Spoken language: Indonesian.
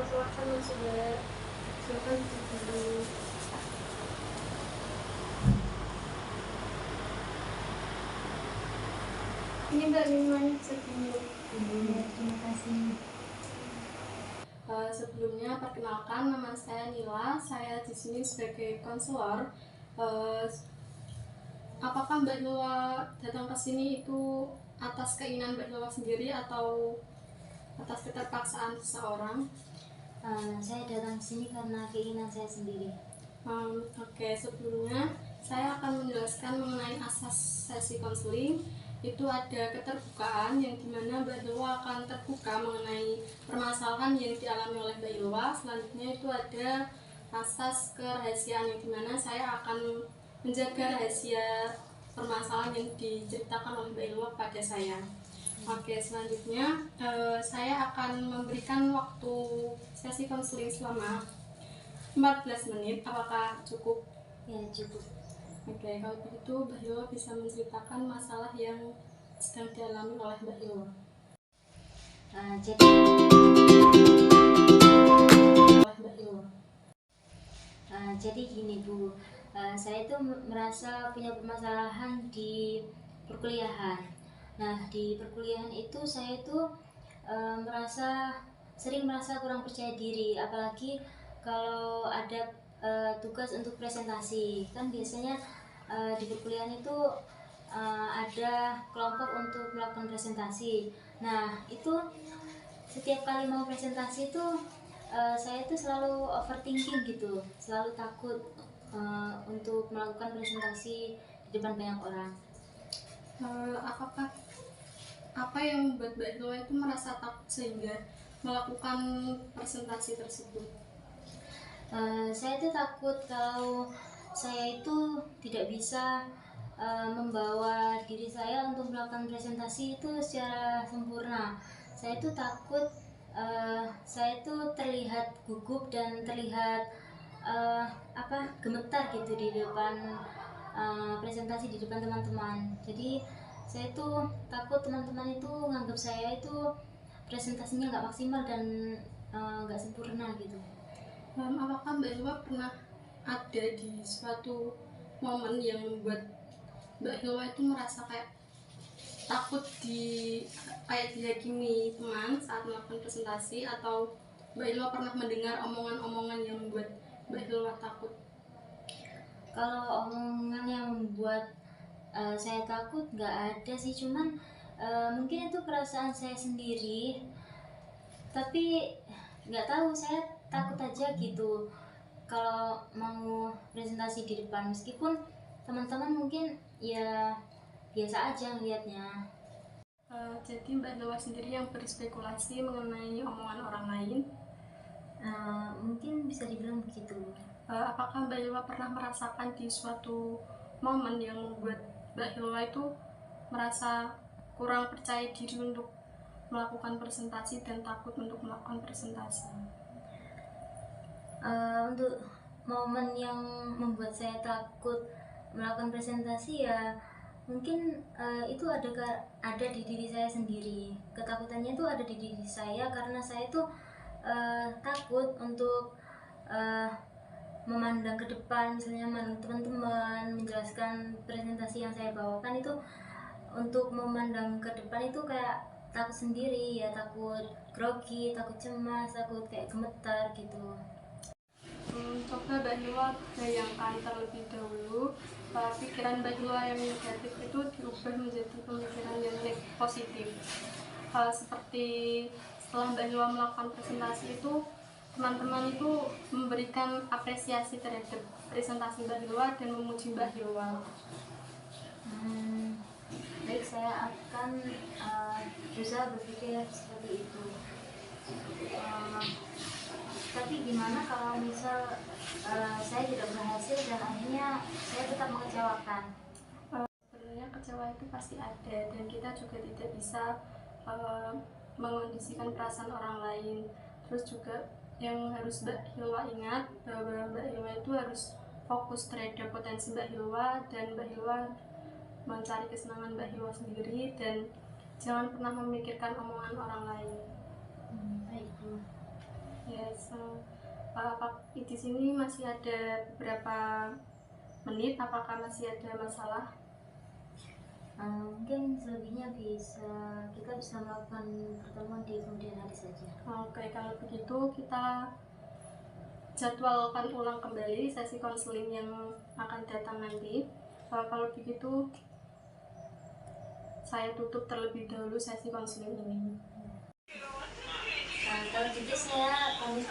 silahkan Mas Uda, silahkan dulu. Ini Mbak minumannya sebelumnya. Terima kasih. Sebelumnya perkenalkan, nama saya Nila. Saya di sini sebagai konselor. Apakah Mbak Hilwa datang ke sini itu atas keinginan Mbak Hilwa sendiri atau atas keterpaksaan seseorang? Saya datang ke sini karena keinginan saya sendiri. Oke, sebelumnya saya akan menjelaskan mengenai asas sesi konseling. Itu ada keterbukaan yang dimana Mbak Hilwa akan terbuka mengenai permasalahan yang dialami oleh Mbak Hilwa. Selanjutnya itu ada asas kerahasiaan yang dimana saya akan menjaga rahasia permasalahan yang diceritakan oleh Mbak Hilwa pada saya. Oke, selanjutnya saya akan memberikan waktu sesi konseling selama 14 menit. Apakah cukup? Ya, cukup. Oke, kalau begitu Mbak Hilwa bisa menceritakan masalah yang sedang dialami oleh Mbak Hilwa. Jadi gini Bu, saya itu merasa punya permasalahan di perkuliahan. Nah, di perkuliahan itu saya itu sering merasa kurang percaya diri, apalagi kalau ada tugas untuk presentasi. Kan biasanya di perkuliahan itu ada kelompok untuk melakukan presentasi. Nah, itu setiap kali mau presentasi itu saya itu selalu overthinking gitu, selalu takut untuk melakukan presentasi di depan banyak orang. Apakah apa yang membuat Mbak Hilwa itu merasa takut sehingga melakukan presentasi tersebut? Saya itu takut kalau saya itu tidak bisa membawa diri saya untuk melakukan presentasi itu secara sempurna. Saya itu takut saya itu terlihat gugup dan terlihat gemetar gitu di depan presentasi di depan teman-teman. Jadi saya itu takut teman-teman itu nganggap saya itu presentasinya nggak maksimal dan nggak sempurna gitu. Apakah Mbak Hilwa pernah ada di suatu momen yang membuat Mbak Hilwa itu merasa kayak takut dihakimi teman saat melakukan presentasi, atau Mbak Hilwa pernah mendengar omongan-omongan yang membuat Mbak Hilwa takut? Kalau omongan yang membuat saya takut nggak ada sih, cuman mungkin itu perasaan saya sendiri, tapi nggak tahu, saya takut aja gitu kalau mau presentasi di depan, meskipun teman-teman mungkin ya biasa aja ngelihatnya. Jadi Mbak Hilwa sendiri yang berspekulasi mengenai omongan orang lain? Mungkin bisa dibilang begitu. Apakah Mbak Hilwa pernah merasakan di suatu momen yang membuat Mbak Hilwa itu merasa kurang percaya diri untuk melakukan presentasi dan takut untuk melakukan presentasi? Untuk momen yang membuat saya takut melakukan presentasi ya mungkin itu ada di diri saya sendiri. Ketakutannya itu ada di diri saya karena saya itu takut untuk memandang ke depan, misalnya memandang teman-teman, menjelaskan presentasi yang saya bawakan itu. Untuk memandang ke depan itu kayak takut sendiri ya, takut grogi, takut cemas, takut kayak gemetar gitu. Coba Mbak Hilwa bayangkan terlebih dahulu pikiran Mbak Hilwa yang negatif itu diubah menjadi pemikiran yang positif. Seperti setelah Mbak Hilwa melakukan presentasi itu, teman-teman itu memberikan apresiasi terhadap presentasi Mbak Hilwa dan memuji Mbak Hilwa. Baik, saya akan berusaha berpikir seperti itu. Tapi gimana kalau misal saya tidak berhasil dan akhirnya saya tetap mengecewakan? Sebenarnya kecewa itu pasti ada, dan kita juga tidak bisa mengondisikan perasaan orang lain. Terus juga yang harus Mbak Hilwa ingat bahwa Mbak Hilwa itu harus fokus terhadap potensi Mbak Hilwa, dan Mbak Hilwa mencari kesenangan Mbak Hilwa sendiri, dan jangan pernah memikirkan omongan orang lain. Baik Bu. Yes. Pak, di sini masih ada beberapa menit, apakah masih ada masalah? Mungkin selebihnya kita bisa melakukan pertemuan di kemudian hari saja. Oke, kalau begitu kita jadwalkan ulang kembali sesi konseling yang akan datang nanti. Kalau begitu saya tutup terlebih dahulu sesi konseling ini. Kalau gitu saya pamit